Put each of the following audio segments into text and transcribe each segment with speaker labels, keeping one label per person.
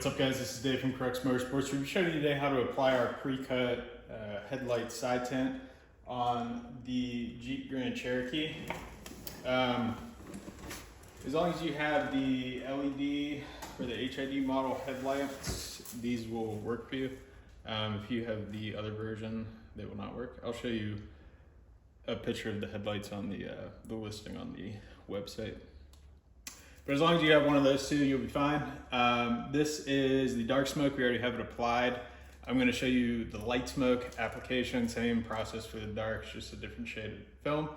Speaker 1: what's up guys, this is Dave from Crux Motorsports. We're showing you today how to apply our pre-cut headlight side tint on the Jeep Grand Cherokee. As long as you have the LED or the HID model headlights, these will work for you. If you have the other version, they will not work. I'll show you a picture of the headlights on the listing on the website. But as long as you have one of those two, you'll be fine. This is the dark smoke. We already have it applied. I'm going to show you the light smoke application. Same process for the darks, just a different shaded film.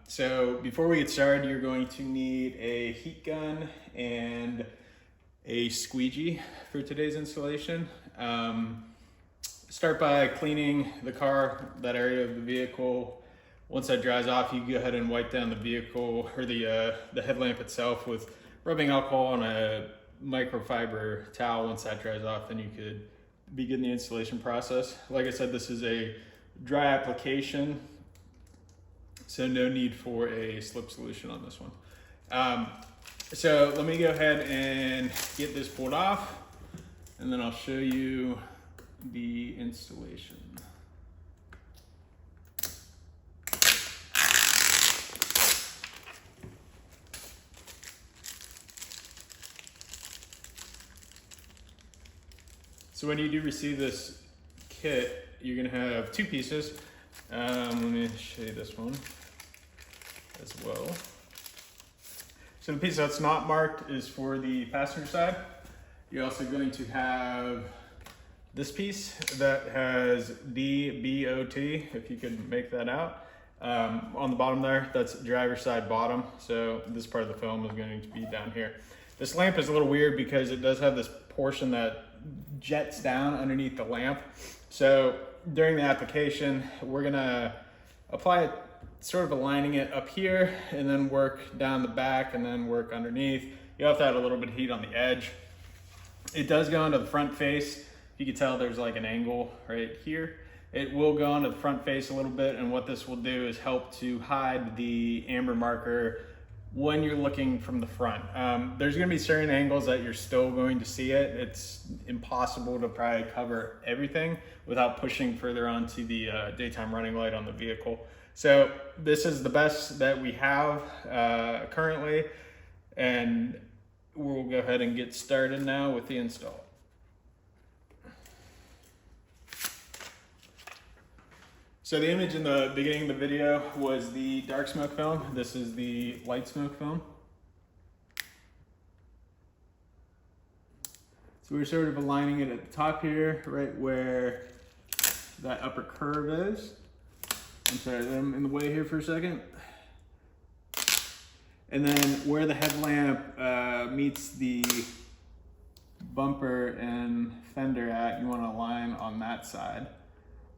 Speaker 1: So before we get started, you're going to need a heat gun and a squeegee for today's installation. Start by cleaning the car, that area of the vehicle. Once that dries off, you can go ahead and wipe down the vehicle or the headlamp itself with rubbing alcohol on a microfiber towel. Once that dries off, then you could begin the installation process. Like I said, this is a dry application, so no need for a slip solution on this one. So let me go ahead and get this pulled off, and then I'll show you the installation. So when you do receive this kit, you're gonna have two pieces. Let me show you this one as well. So the piece that's not marked is for the passenger side. You're also going to have this piece that has DBOT, if you could make that out. On the bottom there, that's driver's side bottom. So this part of the film is going to be down here. This lamp is a little weird because it does have this portion that jets down underneath the lamp. So during the application, we're gonna apply it, sort of aligning it up here, and then work down the back and then work underneath. You have to add a little bit of heat on the edge. It does go into the front face. You can tell there's like an angle right here. It will go onto the front face a little bit, and what this will do is help to hide the amber marker when you're looking from the front. There's gonna be certain angles that you're still going to see it. It's impossible to probably cover everything without pushing further onto the daytime running light on the vehicle. So this is the best that we have currently, and we'll go ahead and get started now with the install. So the image in the beginning of the video was the dark smoke film. This is the light smoke film. So we're sort of aligning it at the top here, right where that upper curve is. I'm sorry, I'm in the way here for a second. And then where the headlamp meets the bumper and fender at, you want to align on that side.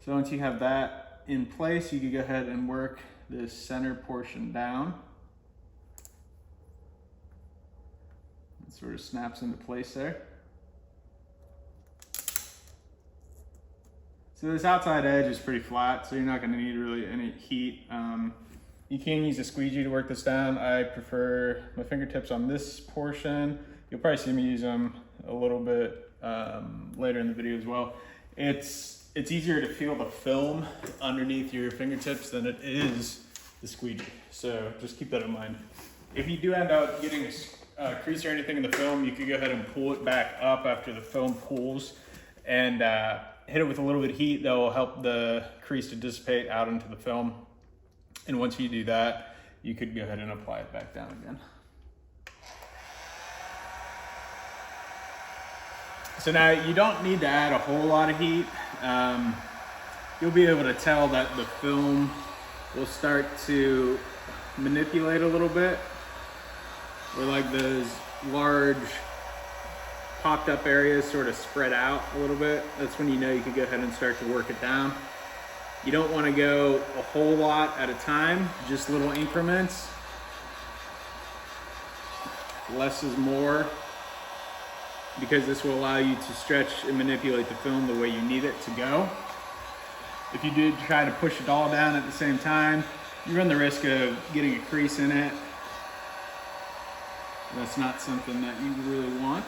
Speaker 1: So once you have that in place, you can go ahead and work this center portion down. It sort of snaps into place there. So this outside edge is pretty flat, so you're not going to need really any heat. You can use a squeegee to work this down. I prefer my fingertips on this portion. You'll probably see me use them a little bit later in the video as well. It's easier to feel the film underneath your fingertips than it is the squeegee. So just keep that in mind. If you do end up getting a crease or anything in the film, you could go ahead and pull it back up after the film cools and hit it with a little bit of heat. That will help the crease to dissipate out into the film. And once you do that, you could go ahead and apply it back down again. So now you don't need to add a whole lot of heat. You'll be able to tell that the film will start to manipulate a little bit, where like those large popped up areas sort of spread out a little bit. That's when you know you can go ahead and start to work it down. You don't want to go a whole lot at a time, just little increments. Less is more, because this will allow you to stretch and manipulate the film the way you need it to go. If you do try to push it all down at the same time, you run the risk of getting a crease in it. That's not something that you really want.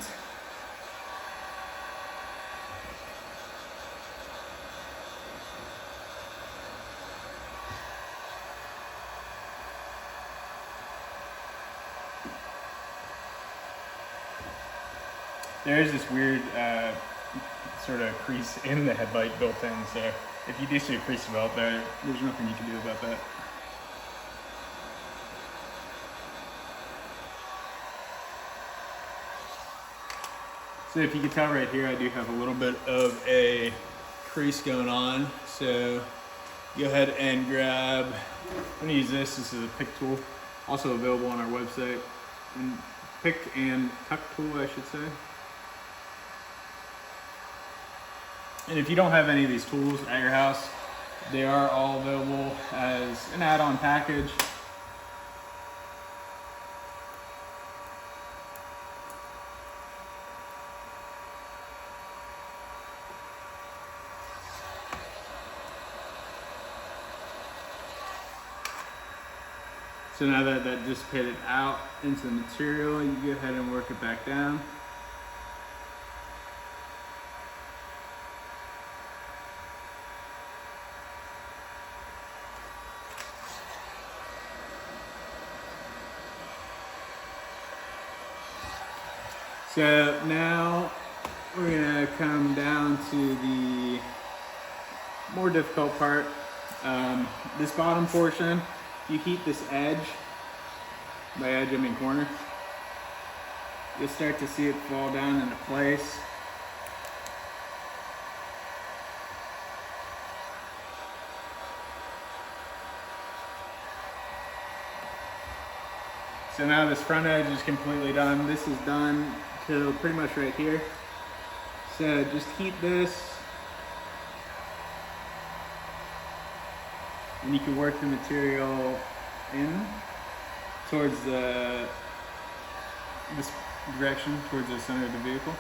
Speaker 1: there is this weird sort of crease in the headlight built in, so if you do see a crease develop there, there's nothing you can do about that. So if you can tell right here, I do have a little bit of a crease going on. So go ahead and grab, I'm gonna use this is a pick tool, also available on our website. And pick and tuck tool, I should say. And if you don't have any of these tools at your house, they are all available as an add-on package. So now that that dissipated out into the material, you go ahead and work it back down. So now we're gonna come down to the more difficult part. This bottom portion, you heat this edge, by edge I mean corner, you'll start to see it fall down into place. So now this front edge is completely done. This is done till pretty much right here. So just heat this, and you can work the material in towards this direction, towards the center of the vehicle.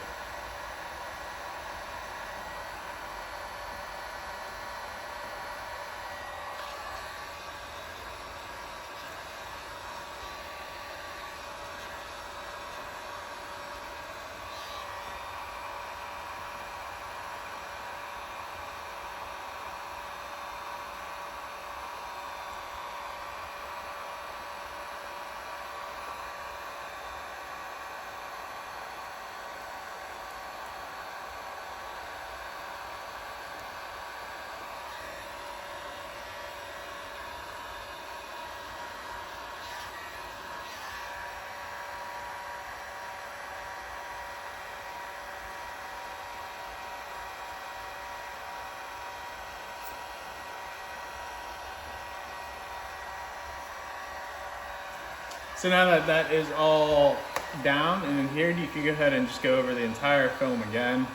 Speaker 1: So now that that is all down, and in here you can go ahead and just go over the entire film again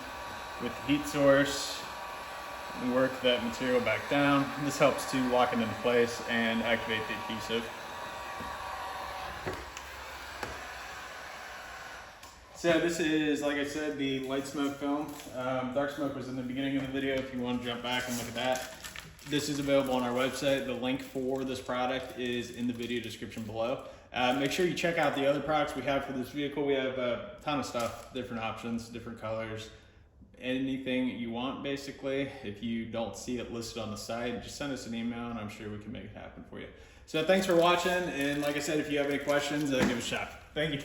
Speaker 1: with the heat source and work that material back down. This helps to lock it into place and activate the adhesive. So this is, like I said, the light smoke film. Dark smoke was in the beginning of the video if you want to jump back and look at that. This is available on our website. The link for this product is in the video description below. Make sure you check out the other products we have for this vehicle. We have a ton of stuff, different options, different colors, anything you want basically. If you don't see it listed on the site, just send us an email and I'm sure we can make it happen for you. So thanks for watching, and like I said, if you have any questions, give us a shot. Thank you.